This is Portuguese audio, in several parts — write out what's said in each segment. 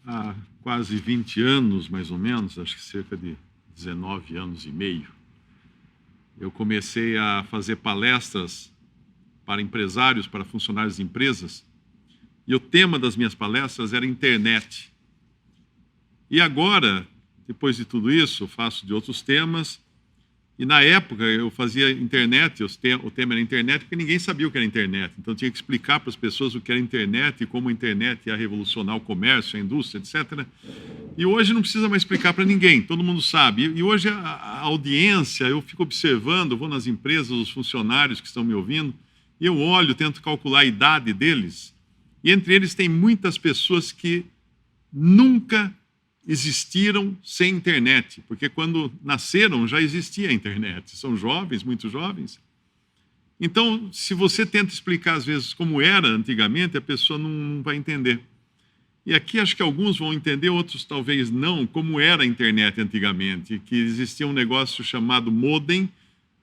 há quase 20 anos, mais ou menos, acho que cerca de 19 anos e meio, eu comecei a fazer palestras para empresários, para funcionários de empresas, e o tema das minhas palestras era internet. E agora, depois de tudo isso, eu faço de outros temas, e na época eu fazia internet, o tema era internet, porque ninguém sabia o que era internet. Então eu tinha que explicar para as pessoas o que era internet e como a internet ia revolucionar o comércio, a indústria, etc. E hoje não precisa mais explicar para ninguém, todo mundo sabe. E hoje a audiência, eu fico observando, eu vou nas empresas, os funcionários que estão me ouvindo, e eu olho, tento calcular a idade deles, e entre eles tem muitas pessoas que nunca existiram sem internet, porque quando nasceram já existia a internet. São jovens, muito jovens. Então, se você tenta explicar às vezes como era antigamente, a pessoa não vai entender. E aqui acho que alguns vão entender, outros talvez não, como era a internet antigamente, que existia um negócio chamado modem,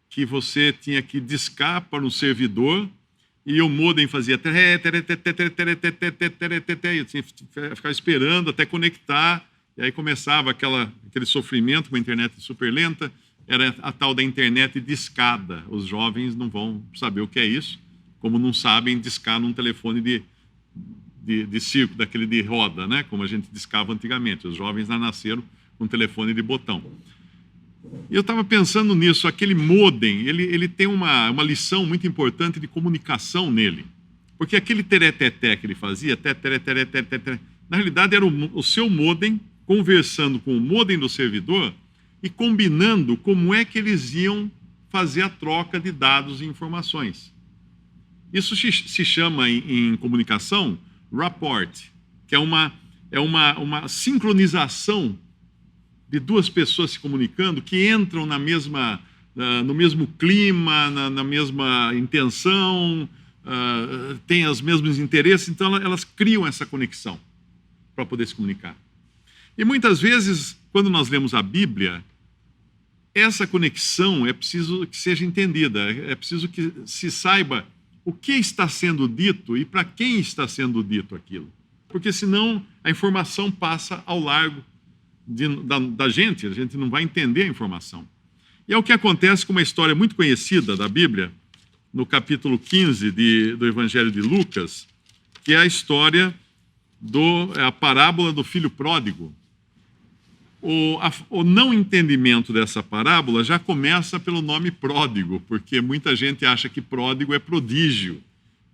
que você tinha que discar para um servidor, e o modem fazia eu tinha que ficar esperando até conectar. E aí começava aquele sofrimento com a internet super lenta, era a tal da internet discada. Os jovens não vão saber o que é isso, como não sabem discar num telefone de circo, daquele de roda, né? Como a gente discava antigamente. Os jovens já nasceram com um telefone de botão. E eu estava pensando nisso, aquele modem, ele tem uma lição muito importante de comunicação nele. Porque aquele tereteté que ele fazia, na realidade era o seu modem conversando com o modem do servidor e combinando como é que eles iam fazer a troca de dados e informações. Isso se chama em comunicação rapport, que é uma sincronização de duas pessoas se comunicando que entram no mesmo clima, na mesma intenção, têm os mesmos interesses, então elas criam essa conexão para poder se comunicar. E muitas vezes, quando nós lemos a Bíblia, essa conexão é preciso que seja entendida, é preciso que se saiba o que está sendo dito e para quem está sendo dito aquilo. Porque senão a informação passa ao largo da gente, a gente não vai entender a informação. E é o que acontece com uma história muito conhecida da Bíblia, no capítulo 15 do Evangelho de Lucas, que é a história a parábola do filho pródigo. O não entendimento dessa parábola já começa pelo nome pródigo, porque muita gente acha que pródigo é prodígio.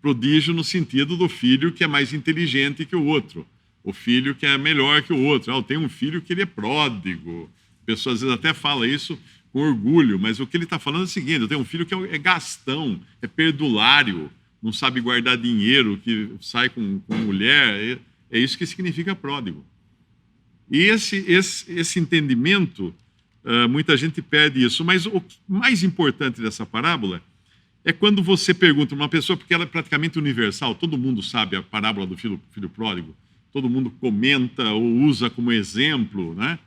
Prodígio no sentido do filho que é mais inteligente que o outro, o filho que é melhor que o outro. Eu tenho um filho que ele é pródigo. A pessoa às vezes até fala isso com orgulho, mas o que ele está falando é o seguinte: eu tenho um filho que é gastão, é perdulário, não sabe guardar dinheiro, que sai com mulher. É isso que significa pródigo. E esse entendimento, muita gente perde isso. Mas o mais importante dessa parábola é quando você pergunta a uma pessoa, porque ela é praticamente universal, todo mundo sabe a parábola do filho pródigo, todo mundo comenta ou usa como exemplo, né?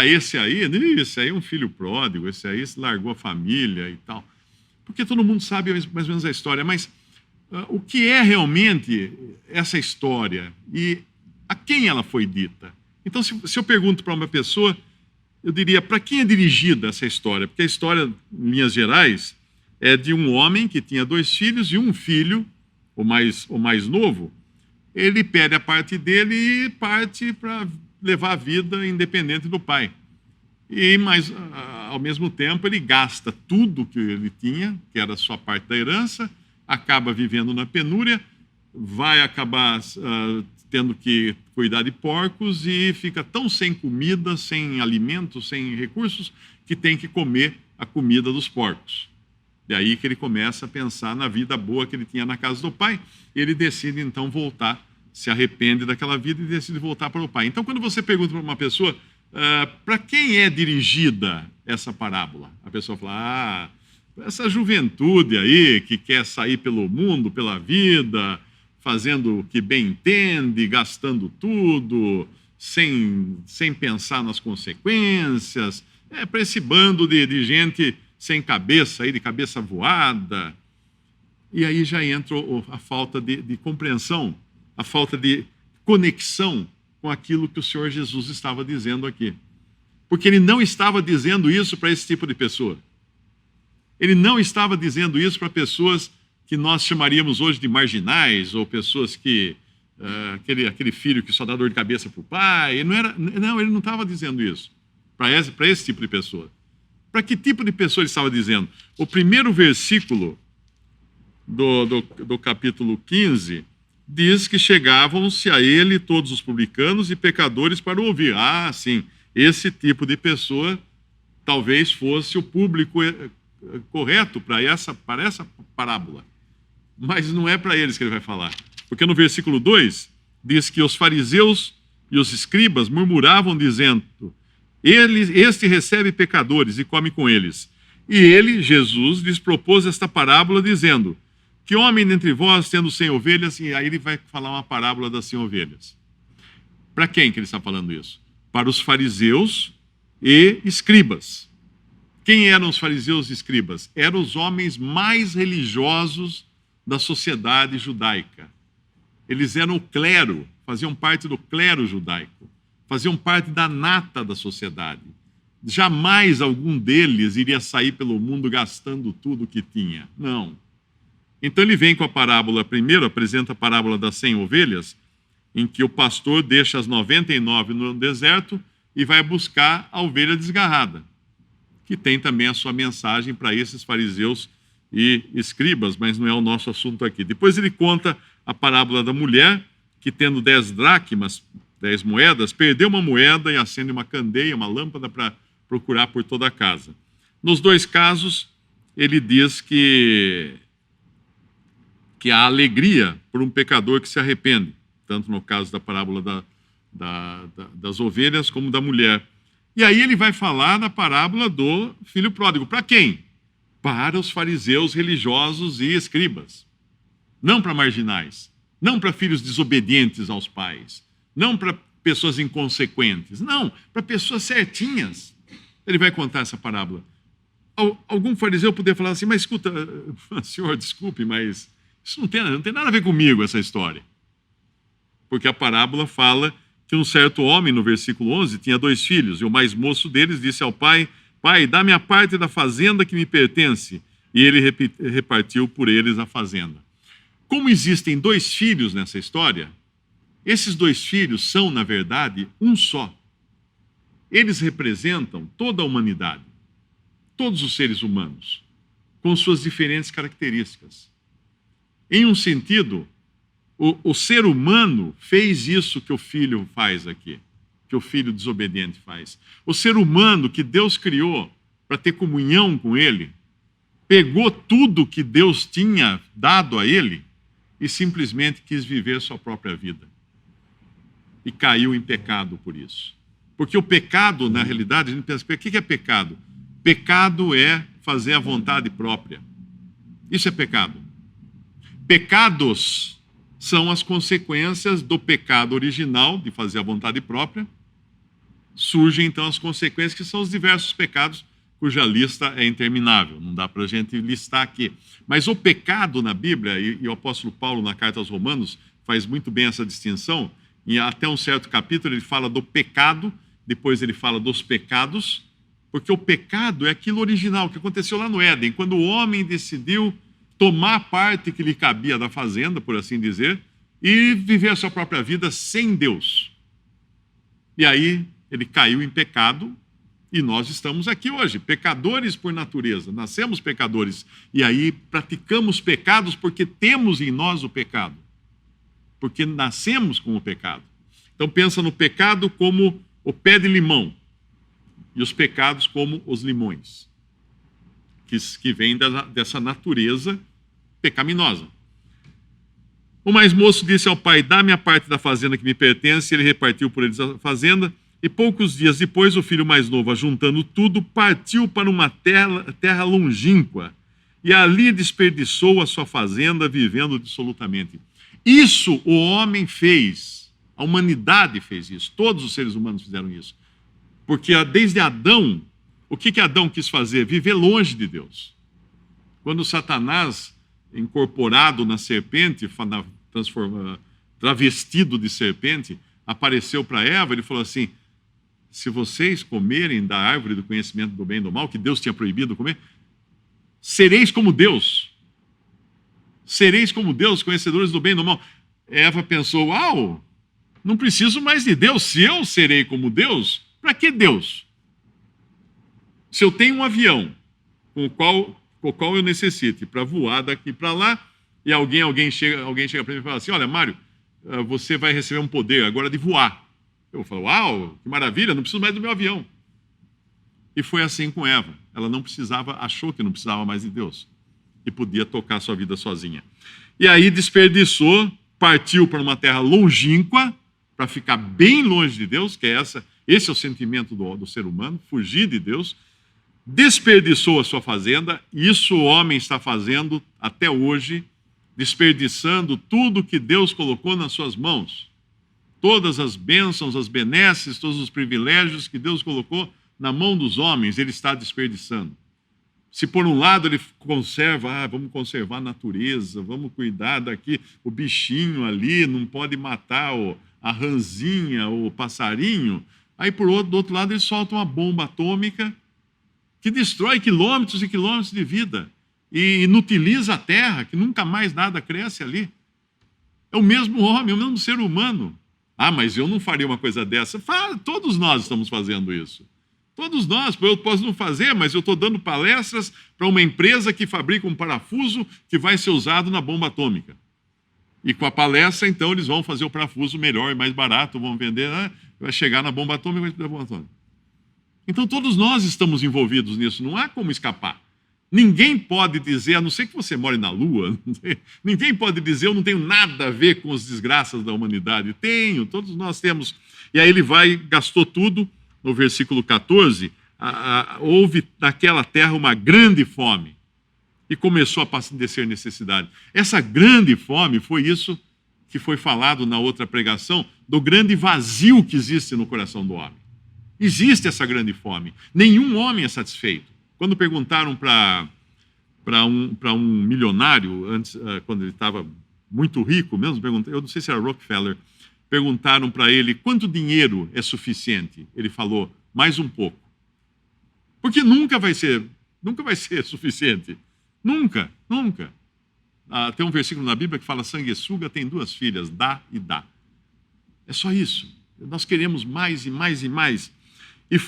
Esse aí é um filho pródigo, esse aí largou a família e tal. Porque todo mundo sabe mais ou menos a história, mas o que é realmente essa história e a quem ela foi dita? Então, se eu pergunto para uma pessoa, eu diria, para quem é dirigida essa história? Porque a história, em linhas gerais, é de um homem que tinha 2 filhos e um filho, o mais novo, ele perde a parte dele e parte para levar a vida independente do pai. Mas, ao mesmo tempo, ele gasta tudo que ele tinha, que era a sua parte da herança, acaba vivendo na penúria, vai acabar tendo que cuidar de porcos e fica tão sem comida, sem alimentos, sem recursos, que tem que comer a comida dos porcos. Daí que ele começa a pensar na vida boa que ele tinha na casa do pai, e ele decide então voltar, se arrepende daquela vida e decide voltar para o pai. Então, quando você pergunta para uma pessoa, para quem é dirigida essa parábola? A pessoa fala, essa juventude aí que quer sair pelo mundo, pela vida, fazendo o que bem entende, gastando tudo, sem pensar nas consequências, para esse bando de gente sem cabeça, aí, de cabeça voada. E aí já entra a falta de compreensão, a falta de conexão com aquilo que o Senhor Jesus estava dizendo aqui. Porque ele não estava dizendo isso para esse tipo de pessoa. Ele não estava dizendo isso para pessoas que nós chamaríamos hoje de marginais, ou pessoas que... aquele filho que só dá dor de cabeça para o pai. Ele não estava dizendo isso para esse tipo de pessoa. Para que tipo de pessoa ele estava dizendo? O primeiro versículo do capítulo 15 diz que chegavam-se a ele todos os publicanos e pecadores para o ouvir. Ah, sim, esse tipo de pessoa talvez fosse o público correto para essa parábola. Mas não é para eles que ele vai falar. Porque no versículo 2 diz que os fariseus e os escribas murmuravam dizendo: este recebe pecadores e come com eles. E ele, Jesus, lhes propôs esta parábola dizendo: que homem dentre vós, tendo 100 ovelhas, e aí ele vai falar uma parábola das 100 ovelhas. Para quem que ele está falando isso? Para os fariseus e escribas. Quem eram os fariseus e escribas? Eram os homens mais religiosos da sociedade judaica. Eles eram o clero, faziam parte do clero judaico, faziam parte da nata da sociedade. Jamais algum deles iria sair pelo mundo gastando tudo o que tinha. Não. Então ele vem com a parábola, primeiro apresenta a parábola das 100 ovelhas, em que o pastor deixa as 99 no deserto e vai buscar a ovelha desgarrada, que tem também a sua mensagem para esses fariseus e escribas, mas não é o nosso assunto aqui. Depois ele conta a parábola da mulher, que tendo 10 dracmas, 10 moedas, perdeu uma moeda e acende uma candeia, uma lâmpada para procurar por toda a casa. Nos dois casos, ele diz que há alegria por um pecador que se arrepende, tanto no caso da parábola das ovelhas como da mulher. E aí ele vai falar da parábola do filho pródigo. Para quem? Para os fariseus religiosos e escribas. Não para marginais, não para filhos desobedientes aos pais, não para pessoas inconsequentes, não, para pessoas certinhas. Ele vai contar essa parábola. Algum fariseu poderia falar assim: mas escuta, senhor, desculpe, mas isso não tem nada a ver comigo, essa história. Porque a parábola fala que um certo homem, no versículo 11, tinha 2 filhos, e o mais moço deles disse ao pai: pai, dá-me a parte da fazenda que me pertence. E ele repartiu por eles a fazenda. Como existem 2 filhos nessa história, esses 2 filhos são, na verdade, um só. Eles representam toda a humanidade, todos os seres humanos, com suas diferentes características. Em um sentido, o ser humano fez isso que o filho faz aqui, que o filho desobediente faz. O ser humano que Deus criou para ter comunhão com ele, pegou tudo que Deus tinha dado a ele e simplesmente quis viver sua própria vida. E caiu em pecado por isso. Porque o pecado, na realidade, a gente pensa: o que é pecado? Pecado é fazer a vontade própria. Isso é pecado. Pecados são as consequências do pecado original, de fazer a vontade própria. Surgem, então, as consequências, que são os diversos pecados, cuja lista é interminável. Não dá para a gente listar aqui. Mas o pecado na Bíblia, e o apóstolo Paulo, na carta aos Romanos, faz muito bem essa distinção, e até um certo capítulo ele fala do pecado, depois ele fala dos pecados, porque o pecado é aquilo original que aconteceu lá no Éden, quando o homem decidiu tomar a parte que lhe cabia da fazenda, por assim dizer, e viver a sua própria vida sem Deus. E aí ele caiu em pecado, e nós estamos aqui hoje, pecadores por natureza, nascemos pecadores, e aí praticamos pecados porque temos em nós o pecado, porque nascemos com o pecado. Então pensa no pecado como o pé de limão, e os pecados como os limões, que vêm dessa natureza pecaminosa. O mais moço disse ao pai: dá-me a parte da fazenda que me pertence. Ele repartiu por eles a fazenda, e poucos dias depois o filho mais novo, ajuntando tudo, partiu para uma terra longínqua, e ali desperdiçou a sua fazenda, vivendo dissolutamente. Isso o homem fez, a humanidade fez isso, todos os seres humanos fizeram isso. Porque desde Adão, o que Adão quis fazer? Viver longe de Deus. Quando Satanás, incorporado na serpente, travestido de serpente, apareceu para Eva, ele falou assim: se vocês comerem da árvore do conhecimento do bem e do mal, que Deus tinha proibido comer, sereis como Deus. Sereis como Deus, conhecedores do bem e do mal. Eva pensou: uau, não preciso mais de Deus. Se eu serei como Deus, para que Deus? Se eu tenho um avião com o qual eu necessite para voar daqui para lá, e alguém chega para mim e fala assim: olha, Mário, você vai receber um poder agora de voar. Eu falo: uau, que maravilha, não preciso mais do meu avião. E foi assim com Eva. Ela não precisava, achou que não precisava mais de Deus e podia tocar sua vida sozinha. E aí desperdiçou, partiu para uma terra longínqua, para ficar bem longe de Deus, que esse é o sentimento do ser humano, fugir de Deus. Desperdiçou a sua fazenda, e isso o homem está fazendo até hoje, desperdiçando tudo que Deus colocou nas suas mãos. Todas as bênçãos, as benesses, todos os privilégios que Deus colocou na mão dos homens, ele está desperdiçando. Se por um lado ele conserva, vamos conservar a natureza, vamos cuidar daqui, o bichinho ali, não pode matar a ranzinha, o passarinho, aí do outro lado ele solta uma bomba atômica que destrói quilômetros e quilômetros de vida e inutiliza a terra, que nunca mais nada cresce ali. É o mesmo homem, é o mesmo ser humano. Mas eu não faria uma coisa dessa. Todos nós estamos fazendo isso. Todos nós. Eu posso não fazer, mas eu estou dando palestras para uma empresa que fabrica um parafuso que vai ser usado na bomba atômica. E com a palestra, então, eles vão fazer o parafuso melhor e mais barato, vão vender, vai chegar na bomba atômica e vai ter a bomba atômica. Então, todos nós estamos envolvidos nisso, não há como escapar. Ninguém pode dizer, a não ser que você more na Lua, ninguém pode dizer: eu não tenho nada a ver com as desgraças da humanidade. Tenho, todos nós temos. E aí ele gastou tudo. No versículo 14, houve naquela terra uma grande fome e começou a padecer necessidade. Essa grande fome foi isso que foi falado na outra pregação, do grande vazio que existe no coração do homem. Existe essa grande fome. Nenhum homem é satisfeito. Quando perguntaram para um milionário, antes, quando ele estava muito rico mesmo, eu não sei se era Rockefeller, perguntaram para ele quanto dinheiro é suficiente. Ele falou: mais um pouco. Porque nunca vai ser suficiente. Nunca. Tem um versículo na Bíblia que fala: sanguessuga tem 2 filhas, dá e dá. É só isso. Nós queremos mais e mais e mais. E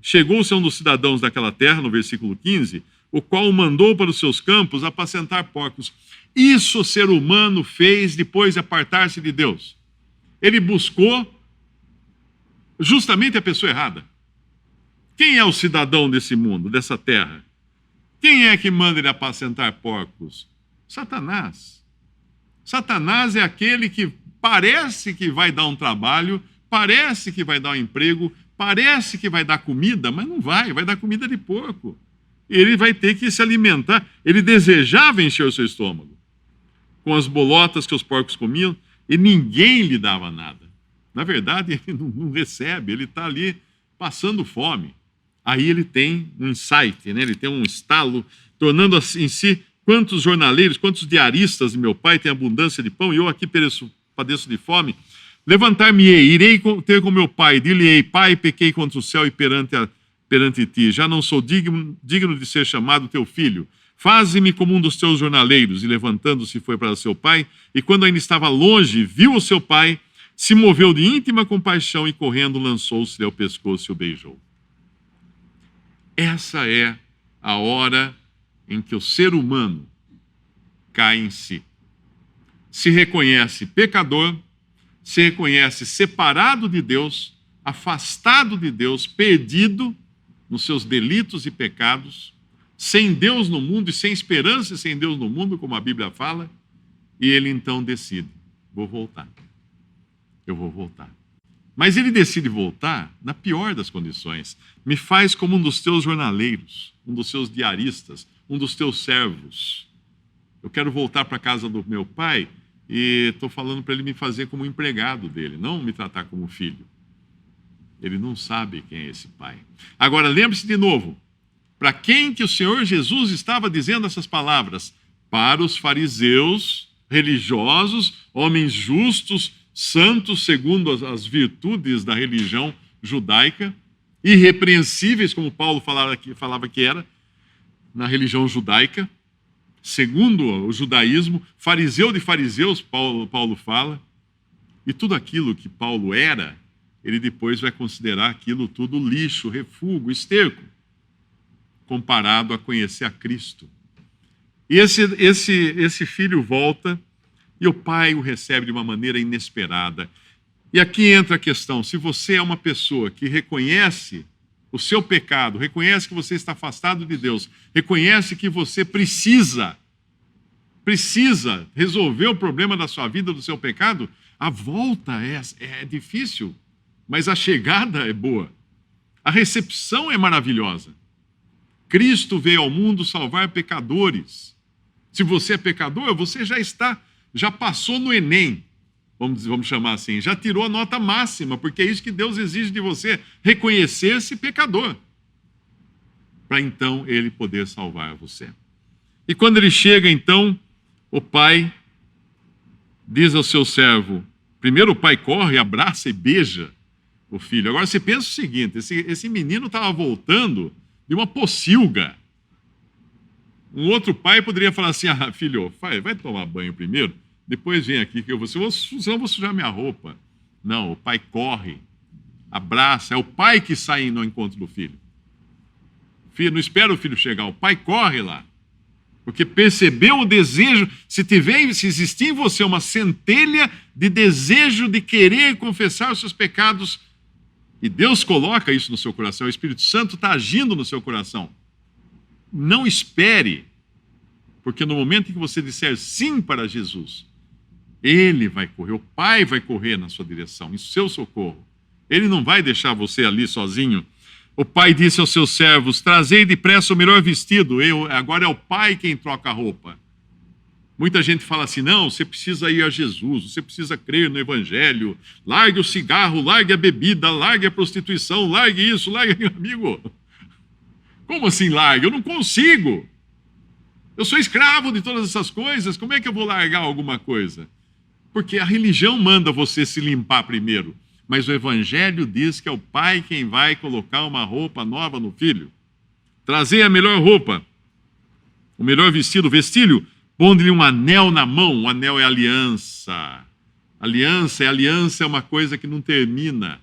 chegou-se a um dos cidadãos daquela terra, no versículo 15, o qual o mandou para os seus campos apacentar porcos. Isso o ser humano fez depois de apartar-se de Deus. Ele buscou justamente a pessoa errada. Quem é o cidadão desse mundo, dessa terra? Quem é que manda ele apacentar porcos? Satanás. Satanás é aquele que parece que vai dar um trabalho, parece que vai dar um emprego, parece que vai dar comida, mas não vai dar comida de porco. Ele vai ter que se alimentar. Ele desejava encher o seu estômago com as bolotas que os porcos comiam, e ninguém lhe dava nada. Na verdade, ele não recebe, ele está ali passando fome. Aí ele tem um insight, né? Ele tem um estalo, tornando em si: quantos jornaleiros, quantos diaristas de meu pai têm abundância de pão, e eu aqui padeço de fome. Levantar-me-ei, irei ter com meu pai, dir-lhe-ei: pai, pequei contra o céu e perante ti, já não sou digno de ser chamado teu filho. Faze-me como um dos teus jornaleiros. E levantando-se foi para seu pai, e quando ainda estava longe, viu o seu pai, se moveu de íntima compaixão e correndo lançou-se-lhe ao pescoço e o beijou. Essa é a hora em que o ser humano cai em si. Se reconhece pecador, se reconhece separado de Deus, afastado de Deus, perdido nos seus delitos e pecados, sem Deus no mundo e sem esperança e sem Deus no mundo, como a Bíblia fala, e ele então decide: vou voltar. Eu vou voltar. Mas ele decide voltar na pior das condições. Me faz como um dos teus jornaleiros, um dos seus diaristas, um dos teus servos. Eu quero voltar para a casa do meu pai e estou falando para ele me fazer como empregado dele, não me tratar como filho. Ele não sabe quem é esse pai. Agora, lembre-se de novo, para quem que o Senhor Jesus estava dizendo essas palavras? Para os fariseus religiosos, homens justos, santos segundo as virtudes da religião judaica, irrepreensíveis, como Paulo falava que era, na religião judaica, segundo o judaísmo, fariseu de fariseus, Paulo fala, e tudo aquilo que Paulo era, ele depois vai considerar aquilo tudo lixo, refúgio, esterco, comparado a conhecer a Cristo. E esse filho volta e o pai o recebe de uma maneira inesperada. E aqui entra a questão: se você é uma pessoa que reconhece o seu pecado, reconhece que você está afastado de Deus, reconhece que você precisa resolver o problema da sua vida, do seu pecado, a volta é difícil, mas a chegada é boa. A recepção é maravilhosa. Cristo veio ao mundo salvar pecadores. Se você é pecador, você já passou no Enem, vamos chamar assim, já tirou a nota máxima, porque é isso que Deus exige de você, reconhecer-se pecador, para então ele poder salvar você. E quando ele chega, então, o pai diz ao seu servo, primeiro o pai corre, abraça e beija o filho. Agora você pensa o seguinte, esse menino estava voltando de uma pocilga. Um outro pai poderia falar assim, filho, vai tomar banho primeiro, depois vem aqui que senão eu vou sujar minha roupa. Não, o pai corre, abraça, é o pai que sai no encontro do filho. Filho, não espera o filho chegar, o pai corre lá, porque percebeu o desejo, se existir em você uma centelha de desejo de querer confessar os seus pecados, e Deus coloca isso no seu coração, o Espírito Santo está agindo no seu coração. Não espere, porque no momento em que você disser sim para Jesus, Ele vai correr, o Pai vai correr na sua direção, em seu socorro. Ele não vai deixar você ali sozinho. O pai disse aos seus servos, trazei depressa o melhor vestido. Agora é o pai quem troca a roupa. Muita gente fala assim, não, você precisa ir a Jesus, você precisa crer no Evangelho, largue o cigarro, largue a bebida, largue a prostituição, largue isso, largue aquilo. Amigo, como assim largue? Eu não consigo. Eu sou escravo de todas essas coisas, como é que eu vou largar alguma coisa? Porque a religião manda você se limpar primeiro, mas o Evangelho diz que é o pai quem vai colocar uma roupa nova no filho. Trazei a melhor roupa, o melhor vestido, vestílio, pondo-lhe um anel na mão. Um anel é aliança. Aliança é uma coisa que não termina.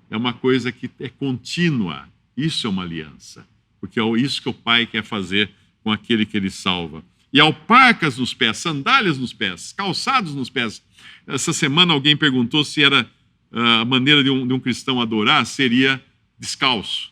É uma coisa que é contínua. Isso é uma aliança. Porque é isso que o pai quer fazer com aquele que ele salva. E alparcas nos pés, sandálias nos pés, calçados nos pés. Essa semana alguém perguntou se era a maneira de um cristão adorar seria descalço.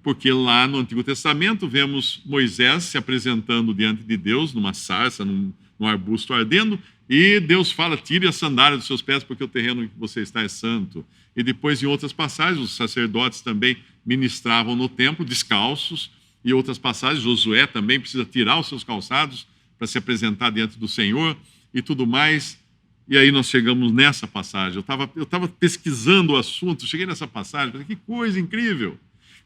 Porque lá no Antigo Testamento vemos Moisés se apresentando diante de Deus numa sarça, num arbusto ardendo, e Deus fala, tire a sandália dos seus pés porque o terreno em que você está é santo. E depois em outras passagens, os sacerdotes também ministravam no templo descalços, e outras passagens, Josué também precisa tirar os seus calçados para se apresentar diante do Senhor e tudo mais. E aí nós chegamos nessa passagem. Eu estava pesquisando o assunto, cheguei nessa passagem, falei, que coisa incrível.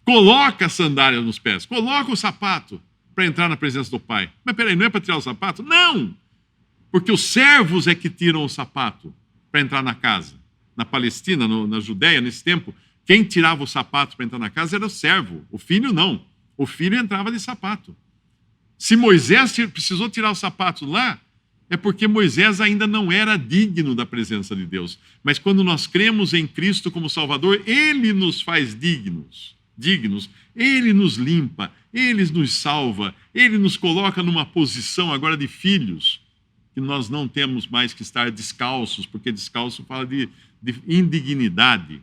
Coloca a sandália nos pés, coloca o sapato para entrar na presença do Pai. Mas peraí, não é para tirar o sapato? Não! Porque os servos é que tiram o sapato para entrar na casa. Na Palestina, na Judéia, nesse tempo, quem tirava o sapato para entrar na casa era o servo, o filho não. O filho entrava de sapato. Se Moisés precisou tirar o sapato lá, é porque Moisés ainda não era digno da presença de Deus. Mas quando nós cremos em Cristo como Salvador, Ele nos faz dignos. Ele nos limpa, Ele nos salva, Ele nos coloca numa posição agora de filhos, que nós não temos mais que estar descalços, porque descalço fala de indignidade.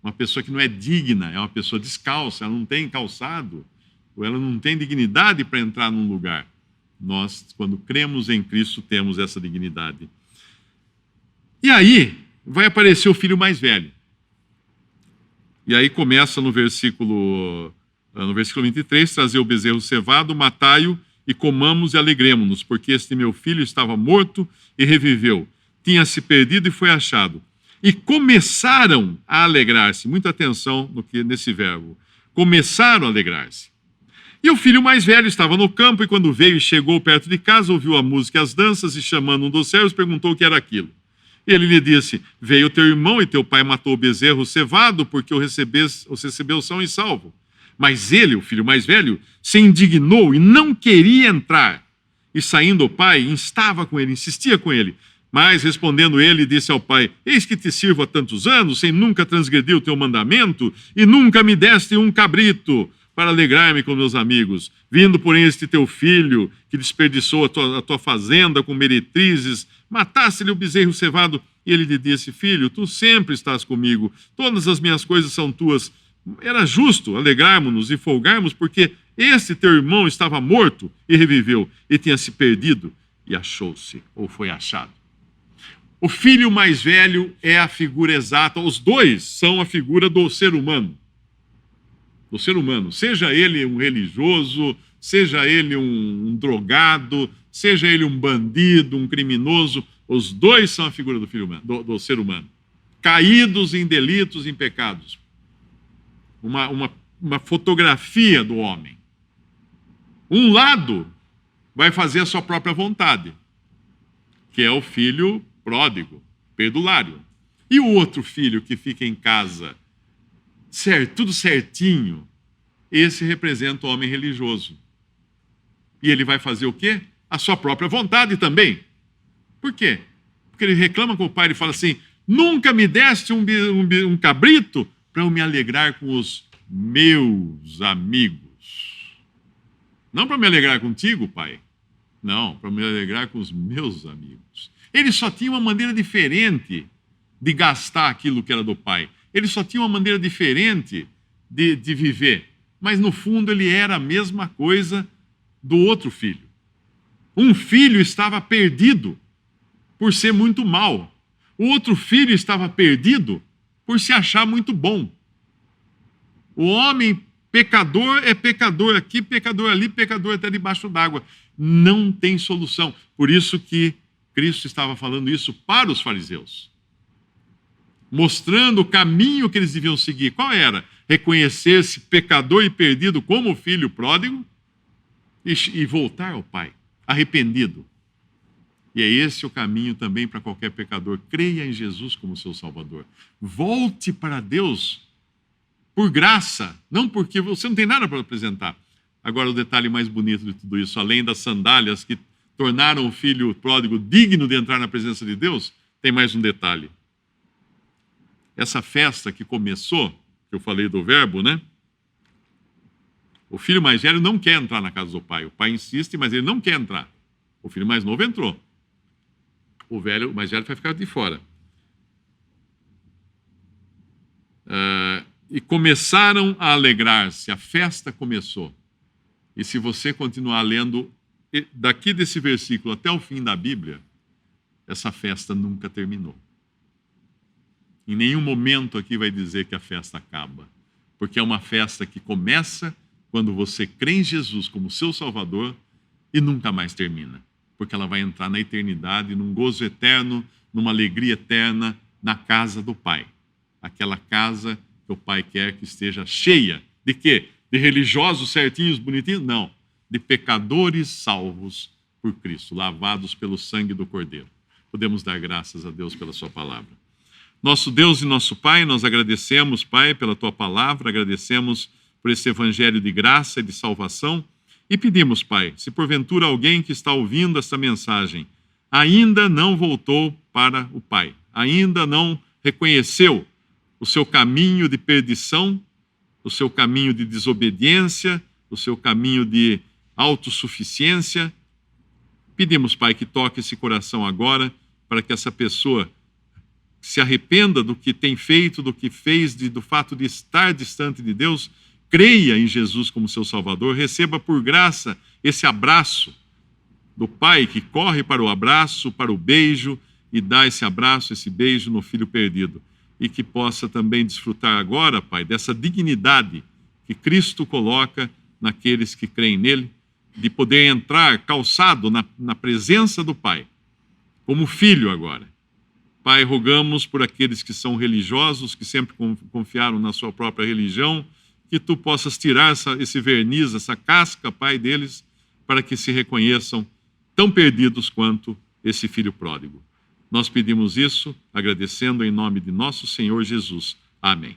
Uma pessoa que não é digna é uma pessoa descalça, ela não tem calçado, ou ela não tem dignidade para entrar num lugar. Nós, quando cremos em Cristo, temos essa dignidade. E aí, vai aparecer o filho mais velho. E aí começa no versículo 23, trazer o bezerro cevado, matai-o e comamos e alegremo-nos, porque este meu filho estava morto e reviveu, tinha se perdido e foi achado. E começaram a alegrar-se, muita atenção nesse verbo, começaram a alegrar-se. E o filho mais velho estava no campo, e quando veio e chegou perto de casa, ouviu a música e as danças, e chamando um dos servos, perguntou o que era aquilo. Ele lhe disse: veio teu irmão e teu pai matou o bezerro cevado, porque os recebeu são e salvo. Mas ele, o filho mais velho, se indignou e não queria entrar. E saindo o pai, instava com ele, insistia com ele. Mas, respondendo ele, disse ao pai: eis que te sirvo há tantos anos, sem nunca transgredir o teu mandamento, e nunca me deste um cabrito para alegrar-me com meus amigos. Vindo, porém, este teu filho, que desperdiçou a tua fazenda com meretrizes, mataste-lhe o bezerro cevado. E ele lhe disse: filho, tu sempre estás comigo, todas as minhas coisas são tuas. Era justo alegrarmos-nos e folgarmos, porque este teu irmão estava morto e reviveu, e tinha se perdido e achou-se, ou foi achado. O filho mais velho é a figura exata, os dois são a figura do ser humano. Do ser humano, seja ele um religioso, seja ele um drogado, seja ele um bandido, um criminoso, os dois são a figura do filho humano, do ser humano, caídos em delitos, em pecados. Uma fotografia do homem. Um lado vai fazer a sua própria vontade, que é o filho pródigo, perdulário. E o outro filho que fica em casa, tudo certinho, esse representa o homem religioso. E ele vai fazer o quê? A sua própria vontade também. Por quê? Porque ele reclama com o pai e fala assim: nunca me deste um cabrito para eu me alegrar com os meus amigos. Não para me alegrar contigo, pai. Não, para me alegrar com os meus amigos. Ele só tinha uma maneira diferente de gastar aquilo que era do pai. Ele só tinha uma maneira diferente de viver. Mas, no fundo, ele era a mesma coisa do outro filho. Um filho estava perdido por ser muito mau. O outro filho estava perdido por se achar muito bom. O homem pecador é pecador aqui, pecador ali, pecador até debaixo d'água. Não tem solução. Por isso que Cristo estava falando isso para os fariseus, mostrando o caminho que eles deviam seguir. Qual era? Reconhecer-se pecador e perdido como o filho pródigo e voltar ao Pai, arrependido. E é esse o caminho também para qualquer pecador. Creia em Jesus como seu Salvador. Volte para Deus por graça, não porque você não tem nada para apresentar. Agora, o detalhe mais bonito de tudo isso, além das sandálias que tornaram o filho pródigo digno de entrar na presença de Deus, tem mais um detalhe. Essa festa que começou, que eu falei do verbo, né? O filho mais velho não quer entrar na casa do pai. O pai insiste, mas ele não quer entrar. O filho mais novo entrou. O mais velho vai ficar de fora. E começaram a alegrar-se. A festa começou. E se você continuar lendo daqui desse versículo até o fim da Bíblia, essa festa nunca terminou. Em nenhum momento aqui vai dizer que a festa acaba, porque é uma festa que começa quando você crê em Jesus como seu Salvador e nunca mais termina, porque ela vai entrar na eternidade, num gozo eterno, numa alegria eterna, na casa do Pai. Aquela casa que o Pai quer que esteja cheia de quê? De religiosos certinhos, bonitinhos? Não. De pecadores salvos por Cristo, lavados pelo sangue do Cordeiro. Podemos dar graças a Deus pela sua palavra. Nosso Deus e nosso Pai, nós agradecemos, Pai, pela tua palavra, agradecemos por esse evangelho de graça e de salvação e pedimos, Pai, se porventura alguém que está ouvindo esta mensagem ainda não voltou para o Pai, ainda não reconheceu o seu caminho de perdição, o seu caminho de desobediência, o seu caminho de autossuficiência, pedimos, Pai, que toque esse coração agora para que essa pessoa se arrependa do que tem feito, do que fez, do fato de estar distante de Deus, creia em Jesus como seu Salvador, receba por graça esse abraço do Pai que corre para o abraço, para o beijo e dá esse abraço, esse beijo no filho perdido. E que possa também desfrutar agora, Pai, dessa dignidade que Cristo coloca naqueles que creem nele, de poder entrar calçado na presença do Pai, como filho agora. Pai, rogamos por aqueles que são religiosos, que sempre confiaram na sua própria religião, que tu possas tirar esse verniz, essa casca, Pai, deles, para que se reconheçam tão perdidos quanto esse filho pródigo. Nós pedimos isso agradecendo em nome de nosso Senhor Jesus. Amém.